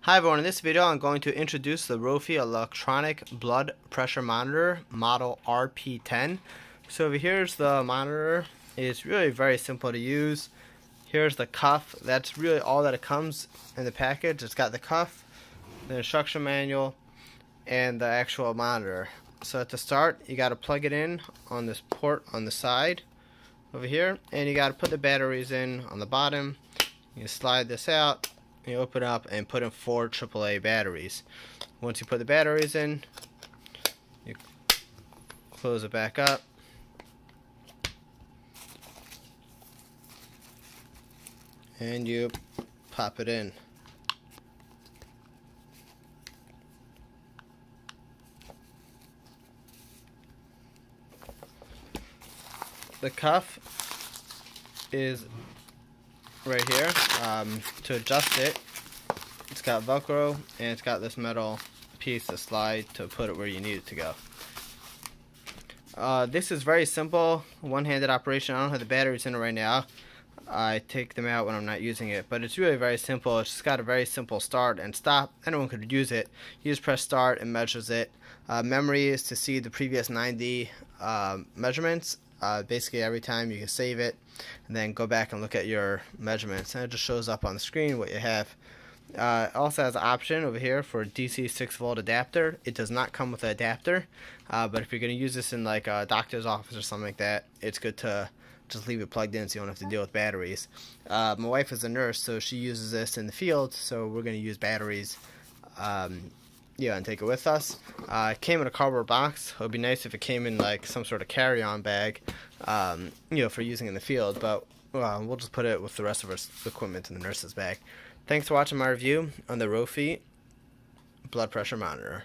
Hi everyone, in this video I'm going to introduce the Roffie electronic blood pressure monitor model RP10. So over here's the monitor. It's really very simple to use. Here's the cuff. That's really all that it comes in the package. It's got the cuff, the instruction manual, and the actual monitor. So at the start you got to plug it in on this port on the side over here, and you got to put the batteries in on the bottom. You slide this out, you open up and put in 4 AAA batteries. Once you put the batteries in, you close it back up, and you pop it in. The cuff is right here. To adjust it, it's got Velcro and it's got this metal piece to slide to put it where you need it to go. This is very simple, one-handed operation. I don't have the batteries in it right now. I take them out when I'm not using it, but it's really very simple. It's just got a very simple start and stop. Anyone could use it. You just press start and measures it. Memory is to see the previous 90 measurements. Basically every time you can save it and then go back and look at your measurements, and it just shows up on the screen what you have. It also has an option over here for a DC 6-volt adapter. It does not come with an adapter, but if you're going to use this in like a doctor's office or something like that, it's good to just leave it plugged in so you don't have to deal with batteries. My wife is a nurse, so she uses this in the field, so we're going to use batteries and take it with us. It came in a cardboard box. It would be nice if it came in like some sort of carry-on bag, for using in the field, but we'll just put it with the rest of our equipment in the nurse's bag. Thanks for watching my review on the Roffie blood pressure monitor.